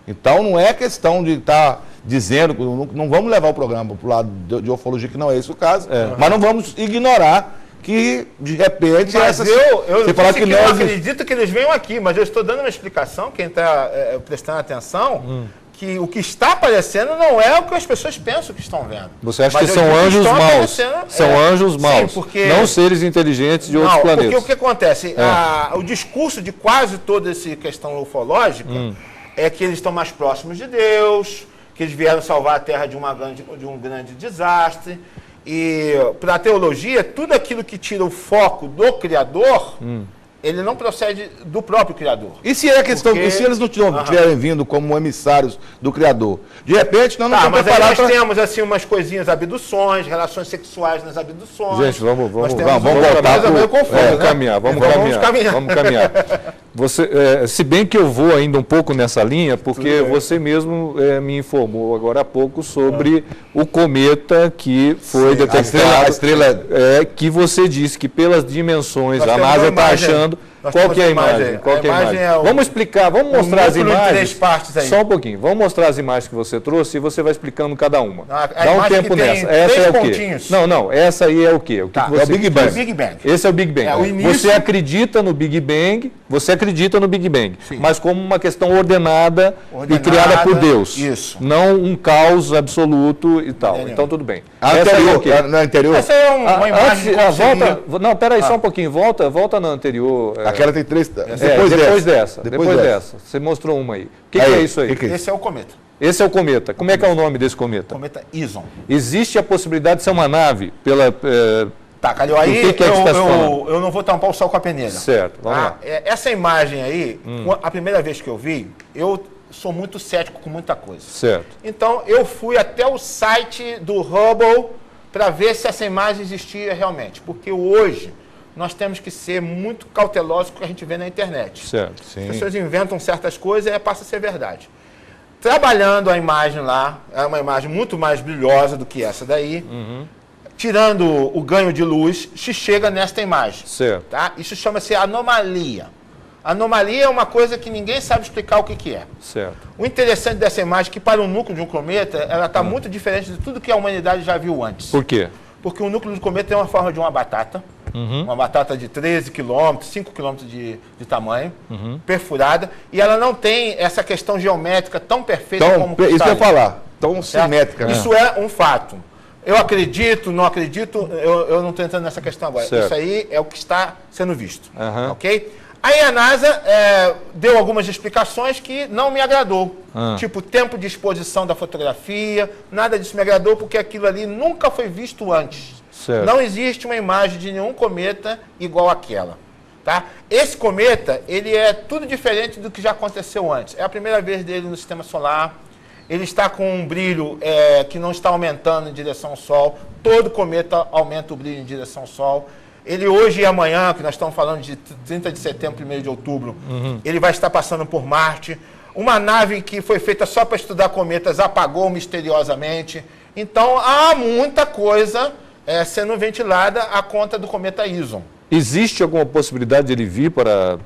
Então, não é questão de estar dizendo, não vamos levar o programa para o lado de ufologia, que não é esse o caso, mas não vamos ignorar que, de repente, Mas eu falar que não acredito que eles venham aqui, mas eu estou dando uma explicação, quem está prestando atenção, que o que está aparecendo não é o que as pessoas pensam que estão vendo. Você acha Mas que são anjos maus? São anjos maus, sim, porque... não seres inteligentes de outros planetas. Porque o que acontece? O discurso de quase toda essa questão ufológica é que eles estão mais próximos de Deus, que eles vieram salvar a Terra de um grande desastre. E para a teologia, tudo aquilo que tira o foco do Criador, ele não procede do próprio Criador. E se é a questão, e se eles não tiverem vindo como emissários do Criador? De repente, nós não estamos preparados. Mas aí nós temos assim umas coisinhas, abduções, relações sexuais nas abduções. Gente, vamos caminhar. Você, se bem que eu vou ainda um pouco nessa linha, porque você mesmo me informou agora há pouco sobre o cometa que foi detectado. A estrela que você disse que pelas dimensões a NASA está achando. Qual que é a imagem? Qual que é a imagem? Vamos explicar, vamos mostrar as imagens. 3 partes aí. Só um pouquinho. Vamos mostrar as imagens que você trouxe e você vai explicando cada uma. Dá um tempo nessa. Essa é o quê? Não, essa aí é o quê? É o Big Bang. Esse é o Big Bang. O início... Você acredita no Big Bang, Sim. mas como uma questão ordenada e criada por Deus. Isso. Não um caos absoluto e tal. Então tudo bem. Na anterior. Essa é uma imagem. Não, peraí, só um pouquinho. Volta na anterior. Aquela tem 3. Depois dessa. Você mostrou uma aí. O que é isso aí? Esse é o cometa. Esse é o cometa. Como é que é o nome desse cometa? Cometa Ison. Existe a possibilidade de ser uma nave pela... Tá, Calil, aí eu não vou tampar o sol com a peneira. Certo, vamos lá. Essa imagem aí, a primeira vez que eu vi, eu sou muito cético com muita coisa. Certo. Então, eu fui até o site do Hubble para ver se essa imagem existia realmente. Porque hoje nós temos que ser muito cautelosos com o que a gente vê na internet. Certo. As pessoas inventam certas coisas e passa a ser verdade. Trabalhando a imagem lá, é uma imagem muito mais brilhosa do que essa daí. Tirando o ganho de luz, se chega nesta imagem. Certo. Tá? Isso chama-se anomalia. Anomalia é uma coisa que ninguém sabe explicar o que é. Certo. O interessante dessa imagem é que para o núcleo de um cometa, ela está muito diferente de tudo que a humanidade já viu antes. Por quê? Porque o núcleo do cometa tem uma forma de uma batata, uma batata de 13 quilômetros, 5 quilômetros de tamanho, perfurada, e ela não tem essa questão geométrica tão perfeita como o isso que eu ia falar, tão simétrica. Isso é um fato. Eu acredito, não acredito, eu não estou entrando nessa questão agora. Certo. Isso aí é o que está sendo visto, ok? Aí a NASA deu algumas explicações que não me agradou. Tipo, tempo de exposição da fotografia, nada disso me agradou, porque aquilo ali nunca foi visto antes. Certo. Não existe uma imagem de nenhum cometa igual àquela. Tá? Esse cometa, ele é tudo diferente do que já aconteceu antes. É a primeira vez dele no Sistema Solar. ele está com um brilho que não está aumentando em direção ao Sol. Todo cometa aumenta o brilho em direção ao Sol. Ele hoje e amanhã, que nós estamos falando de 30 de setembro, 1º de outubro, ele vai estar passando por Marte. Uma nave que foi feita só para estudar cometas apagou misteriosamente. Então, há muita coisa sendo ventilada à conta do cometa Ison. Existe alguma possibilidade de ele vir para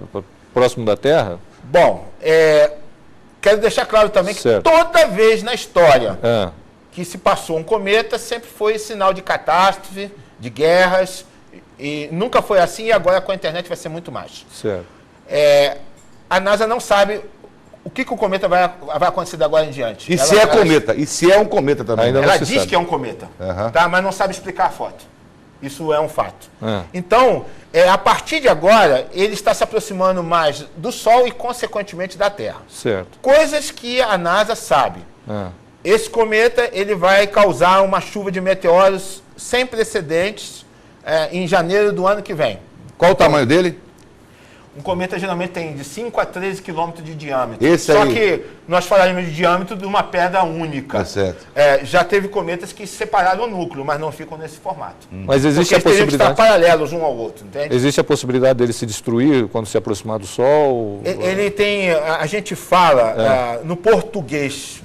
próximo da Terra? Bom, quero deixar claro também que toda vez na história que se passou um cometa, sempre foi sinal de catástrofe, de guerras, e nunca foi assim, e agora com a internet vai ser muito mais. Certo. A NASA não sabe o que o cometa vai acontecer de agora em diante. E se é cometa? E se é um cometa também? Ainda Ela diz que é um cometa, tá? Mas não sabe explicar a foto. Isso é um fato. Então, a partir de agora, ele está se aproximando mais do Sol e, consequentemente, da Terra. Certo. Coisas que a NASA sabe. Esse cometa ele vai causar uma chuva de meteoros sem precedentes em janeiro do ano que vem. Qual o tamanho dele? Um cometa geralmente tem de 5 a 13 quilômetros de diâmetro. Só que nós falaremos de diâmetro de uma pedra única. Tá certo. Já teve cometas que separaram o núcleo, mas não ficam nesse formato. Mas existe a Porque eles teriam que possibilidade... estar paralelos um ao outro, entende? Existe a possibilidade dele se destruir quando se aproximar do Sol? Ele tem... A gente fala no português,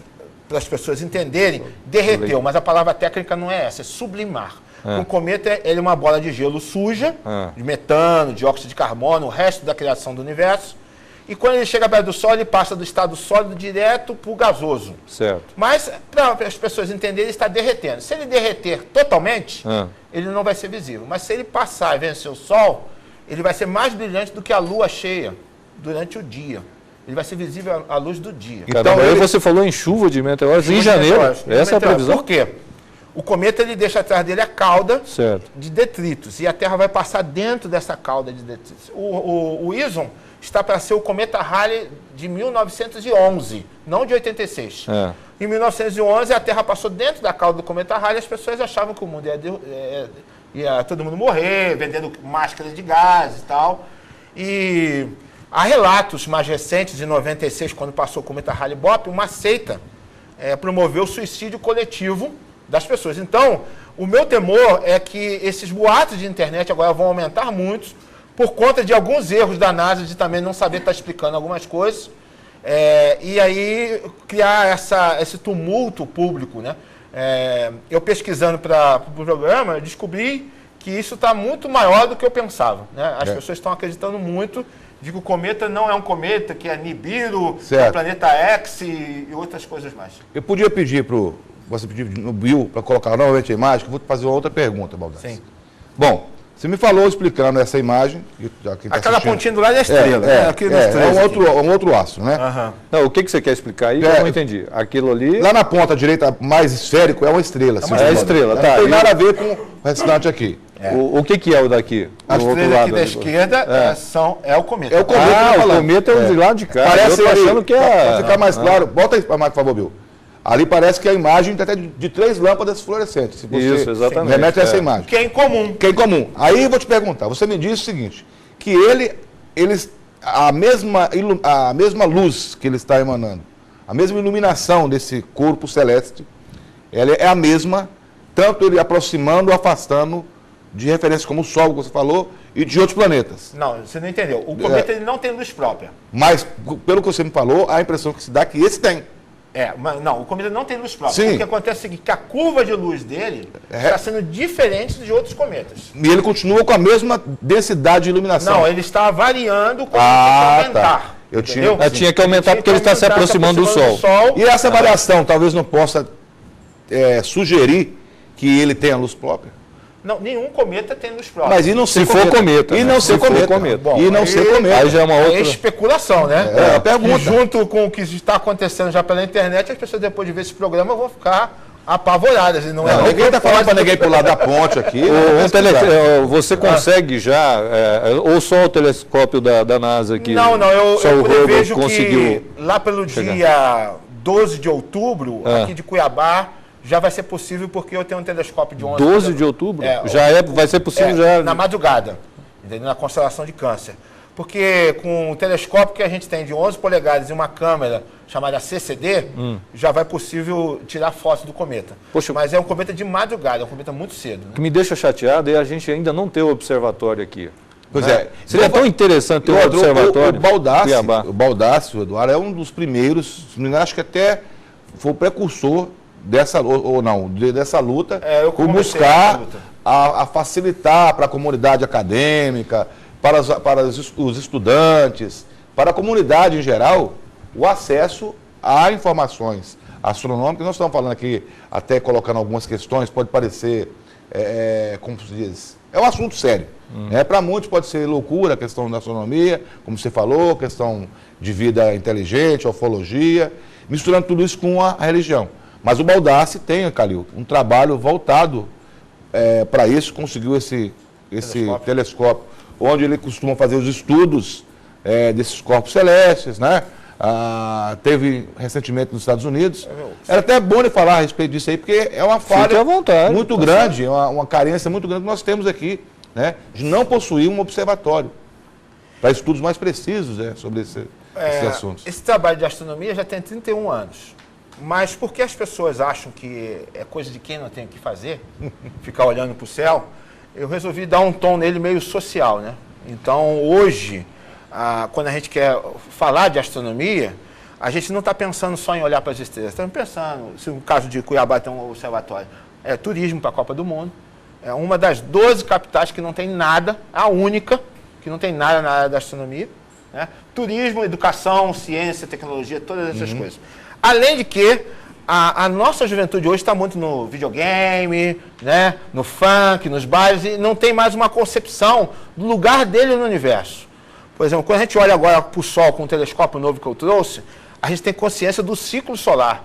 para as pessoas entenderem, derreteu, mas a palavra técnica não é essa, é sublimar. O cometa ele é uma bola de gelo suja, de metano, dióxido de carbono, o resto da criação do universo. E quando ele chega perto do Sol, ele passa do estado sólido direto para o gasoso. Certo. Mas, para as pessoas entenderem, ele está derretendo. Se ele derreter totalmente, ele não vai ser visível. Mas se ele passar e vencer o Sol, ele vai ser mais brilhante do que a Lua cheia durante o dia. Ele vai ser visível à luz do dia. Então, aí você falou em chuva de meteoros em janeiro. Essa é a previsão? Por quê? O cometa ele deixa atrás dele a cauda de detritos e a Terra vai passar dentro dessa cauda de detritos. O Ison está para ser o cometa Halley de 1911, não de 86. Em 1911 a Terra passou dentro da cauda do cometa Halley e as pessoas achavam que o mundo ia todo mundo morrer, vendendo máscaras de gás e tal. E há relatos mais recentes, de 96, quando passou o cometa Halley-Bopp, uma seita promoveu o suicídio coletivo das pessoas. Então, o meu temor é que esses boatos de internet agora vão aumentar muito por conta de alguns erros da NASA de também não saber estar explicando algumas coisas e aí criar esse tumulto público, né? Eu pesquisando para o programa, eu descobri que isso está muito maior do que eu pensava, né? As pessoas estão acreditando muito de que o cometa não é um cometa, que é Nibiru, é o planeta X e outras coisas mais. Eu podia pedir você pedir no Bill para colocar novamente a imagem, que eu vou te fazer uma outra pergunta, Baldassi. Sim. Bom, você me falou explicando essa imagem. Aquela pontinha do lado é a estrela. Um outro astro, né? Não, o que você quer explicar aí? Eu não entendi. Aquilo ali... Lá na ponta direita, mais esférico, é uma estrela. É a estrela, tá. Não tem nada a ver com o restante aqui. O que é o daqui? A estrela aqui da esquerda é o cometa. É o cometa. O cometa é o de lá de cá. Parece eu tô achando que para ficar mais claro, bota aí para mais, por favor, Bill. Ali parece que a imagem tem até de 3 lâmpadas fluorescentes. Se você Isso, exatamente. remete a essa imagem. Que é incomum. Que é incomum. Aí eu vou te perguntar, você me diz o seguinte, que a mesma luz que ele está emanando, a mesma iluminação desse corpo celeste, ela é a mesma, tanto ele aproximando ou afastando de referências como o Sol, que você falou, e de outros planetas. Não, você não entendeu. O cometa ele não tem luz própria. Mas, pelo que você me falou, a impressão que se dá é que esse tem. Mas não, o cometa não tem luz própria. Sim. O que acontece é o seguinte, que a curva de luz dele está sendo diferente de outros cometas. E ele continua com a mesma densidade de iluminação. Não, ele está variando quando ele aumentar. Tá. Tinha que aumentar porque ele está se aproximando do Sol. E essa variação talvez não possa sugerir que ele tenha luz própria? Não, nenhum cometa tem luz própria. Mas e não ser for cometa? E não ser cometa. Bom, e não ser cometa. Aí já é uma outra... É especulação, né? É a pergunta. E junto com o que está acontecendo já pela internet, as pessoas depois de ver esse programa vão ficar apavoradas. Não, ninguém está falando para ninguém pular da ponte aqui. Você consegue já, ou só o telescópio da NASA aqui? Não, eu prevejo conseguiu que lá pelo dia 12 de outubro, aqui de Cuiabá, já vai ser possível, porque eu tenho um telescópio de 12 de outubro? Vai ser possível já... Na madrugada, entendeu? Na constelação de Câncer. Porque com o telescópio que a gente tem de 11 polegadas e uma câmera chamada CCD, já vai possível tirar fotos do cometa. Poxa, mas é um cometa de madrugada, é um cometa muito cedo. Né? O que me deixa chateado é a gente ainda não ter o observatório aqui. Pois é. Seria tão interessante ter um observatório. O Baldassi, o Eduardo, é um dos primeiros, acho que até foi o precursor dessa luta, por buscar a facilitar para a comunidade acadêmica, para os estudantes, para a comunidade em geral, o acesso a informações astronômicas. Nós estamos falando aqui, até colocando algumas questões, pode parecer, como se diz, é um assunto sério. Para muitos pode ser loucura a questão da astronomia, como você falou, questão de vida inteligente, ufologia, misturando tudo isso com a religião. Mas o Baldassi tem, Calil, um trabalho voltado para isso, conseguiu esse telescópio, onde ele costuma fazer os estudos desses corpos celestes, né? Teve recentemente nos Estados Unidos. Era até bom ele falar a respeito disso aí, porque é uma falha muito grande, uma carência muito grande que nós temos aqui, né? De não possuir um observatório para estudos mais precisos sobre esses assuntos. Esse trabalho de astronomia já tem 31 anos. Mas porque as pessoas acham que é coisa de quem não tem o que fazer, ficar olhando para o céu, eu resolvi dar um tom nele meio social, né? Então, hoje, quando a gente quer falar de astronomia, a gente não está pensando só em olhar para as estrelas. Estamos pensando, se no caso de Cuiabá tem um observatório, é turismo para a Copa do Mundo. É uma das 12 capitais que não tem nada, a única, que não tem nada na área da astronomia. Né? Turismo, educação, ciência, tecnologia, todas essas coisas. Além de que a nossa juventude hoje está muito no videogame, né? No funk, nos bailes, e não tem mais uma concepção do lugar dele no universo. Por exemplo, quando a gente olha agora para o Sol com o telescópio novo que eu trouxe, a gente tem consciência do ciclo solar,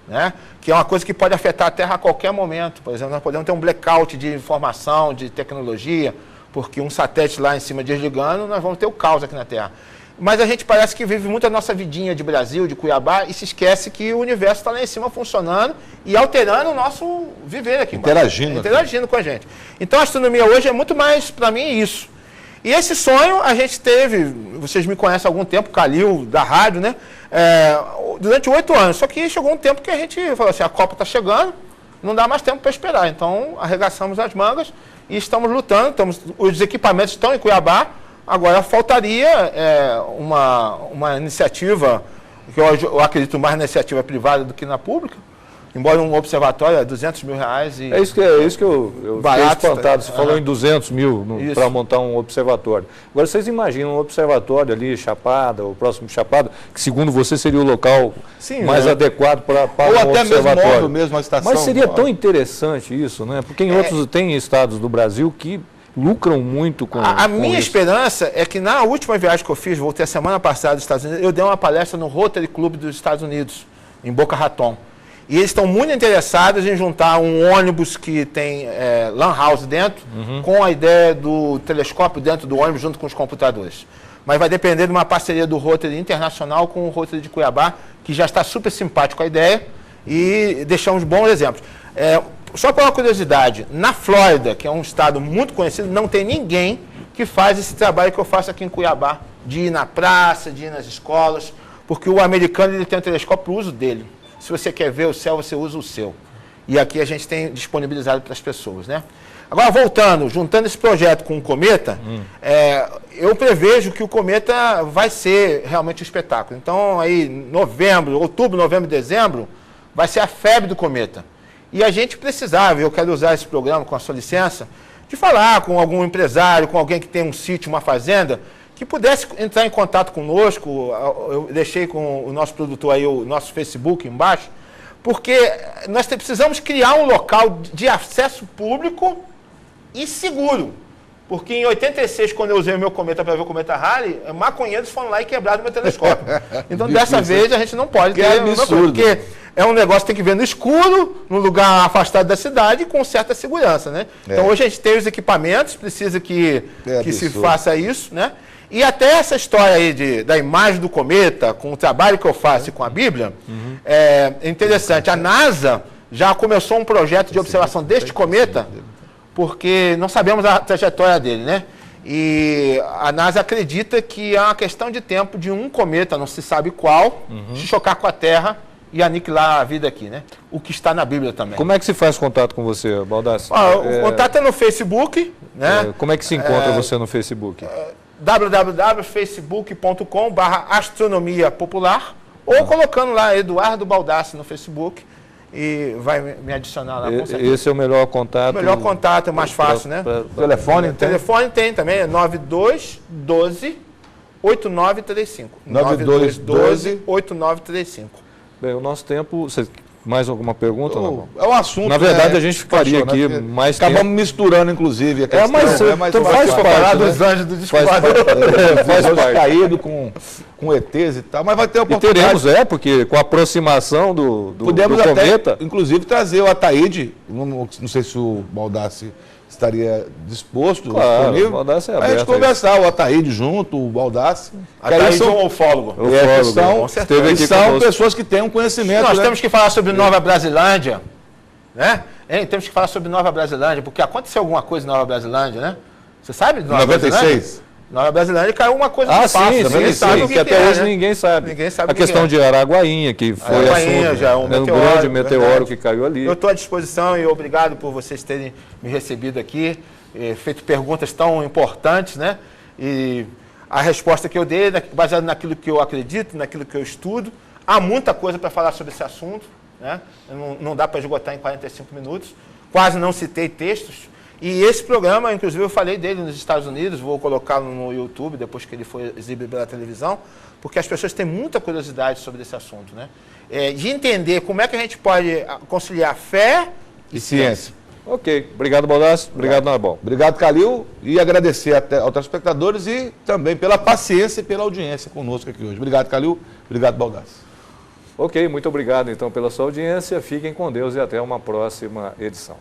né? Que é uma coisa que pode afetar a Terra a qualquer momento. Por exemplo, nós podemos ter um blackout de informação, de tecnologia, porque um satélite lá em cima desligando, nós vamos ter o caos aqui na Terra. Mas a gente parece que vive muito a nossa vidinha de Brasil, de Cuiabá, e se esquece que o universo está lá em cima funcionando e alterando o nosso viver aqui. Interagindo com a gente. Então a astronomia hoje é muito mais, para mim, isso. E esse sonho a gente teve, vocês me conhecem há algum tempo, Calil, da rádio, né? Durante 8 anos. Só que chegou um tempo que a gente falou assim, a Copa está chegando, não dá mais tempo para esperar. Então arregaçamos as mangas e estamos lutando, os equipamentos estão em Cuiabá. Agora, faltaria uma iniciativa, que eu acredito mais na iniciativa privada do que na pública, embora um observatório é R$200 mil. É isso que eu fiquei espantado. Você falou em 200 mil para montar um observatório. Agora, vocês imaginam um observatório ali, Chapada, o próximo Chapada, que segundo você seria o local mais adequado para ou um até observatório. mesmo a estação. Mas seria tão interessante isso, né? Porque tem estados do Brasil que lucram muito com A minha esperança é que na última viagem que eu fiz, voltei a semana passada dos Estados Unidos, eu dei uma palestra no Rotary Club dos Estados Unidos, em Boca Raton. E eles estão muito interessados em juntar um ônibus que tem lan house dentro, com a ideia do telescópio dentro do ônibus, junto com os computadores. Mas vai depender de uma parceria do Rotary Internacional com o Rotary de Cuiabá, que já está super simpático a ideia, e deixamos bons exemplos. Só por uma curiosidade, na Flórida, que é um estado muito conhecido, não tem ninguém que faz esse trabalho que eu faço aqui em Cuiabá, de ir na praça, de ir nas escolas, porque o americano ele tem um telescópio para o uso dele. Se você quer ver o céu, você usa o seu. E aqui a gente tem disponibilizado para as pessoas, né? Agora, voltando, juntando esse projeto com o cometa, eu prevejo que o cometa vai ser realmente um espetáculo. Então, aí, outubro, novembro, dezembro, vai ser a febre do cometa. E a gente precisava, eu quero usar esse programa, com a sua licença, de falar com algum empresário, com alguém que tem um sítio, uma fazenda, que pudesse entrar em contato conosco. Eu deixei com o nosso produtor aí o nosso Facebook embaixo, porque nós precisamos criar um local de acesso público e seguro. Porque em 86, quando eu usei o meu cometa para ver o cometa Halley, maconheiros foram lá e quebraram o meu telescópio. Então, dessa vez, a gente não pode ter absurdo. Porque é um negócio que tem que ver no escuro, num lugar afastado da cidade, com certa segurança, né? Então, hoje a gente tem os equipamentos, precisa que se faça isso, né? E até essa história aí da imagem do cometa, com o trabalho que eu faço e com a Bíblia, é interessante. A NASA já começou um projeto de observação deste cometa, porque não sabemos a trajetória dele, né? E a NASA acredita que é uma questão de tempo de um cometa, não se sabe qual, se chocar com a Terra e aniquilar a vida aqui, né? O que está na Bíblia também. Como é que se faz contato com você, Baldassi? O contato é no Facebook, né? Como é que se encontra você no Facebook? www.facebook.com/astronomia popular ou colocando lá Eduardo Baldassi no Facebook e vai me adicionar lá com certeza. Esse é o melhor contato? O melhor contato, é mais fácil, né? Telefone? Telefone tem também, é 9212-8935. 9212-8935. Bem, o nosso tempo... Mais alguma pergunta? Não? É um assunto. Na verdade, a gente ficaria aqui mais tempo. Acabamos misturando, inclusive, a questão. Então faz parte, falar né? dos anjos do descolador. Faz parte. Caído com ETs e tal, mas vai ter oportunidade. E teremos, porque com a aproximação do Podemos cometa... até, inclusive, trazer o Ataíde, não sei se o Baldassi estaria disposto, claro, disponível, o Baldassi é aberto a gente conversar, o Ataíde junto, o Baldassi. Ataíde é um ufólogo. São pessoas que têm um conhecimento. Nós temos que falar sobre Nova Brasilândia, né? Temos que falar sobre Nova Brasilândia, porque aconteceu alguma coisa em Nova Brasilândia, né? Você sabe de Nova 96? Brasilândia? Nova Brasilândia caiu uma coisa que passa. Sim, que até hoje ninguém sabe. A questão de Araguainha, que foi assunto, já é um grande meteoro que caiu ali. Eu estou à disposição e obrigado por vocês terem me recebido aqui, feito perguntas tão importantes, né? E a resposta que eu dei, baseada naquilo que eu acredito, naquilo que eu estudo, há muita coisa para falar sobre esse assunto, né? Não dá para esgotar em 45 minutos. Quase não citei textos. E esse programa, inclusive, eu falei dele nos Estados Unidos, vou colocá-lo no YouTube depois que ele for exibido pela televisão, porque as pessoas têm muita curiosidade sobre esse assunto, né? De entender como é que a gente pode conciliar fé e ciência. Ok. Obrigado, Baldassi. Obrigado, Narbal. Obrigado, Calil. E agradecer aos telespectadores e também pela paciência e pela audiência conosco aqui hoje. Obrigado, Calil. Obrigado, Baldassi. Ok. Muito obrigado, então, pela sua audiência. Fiquem com Deus e até uma próxima edição.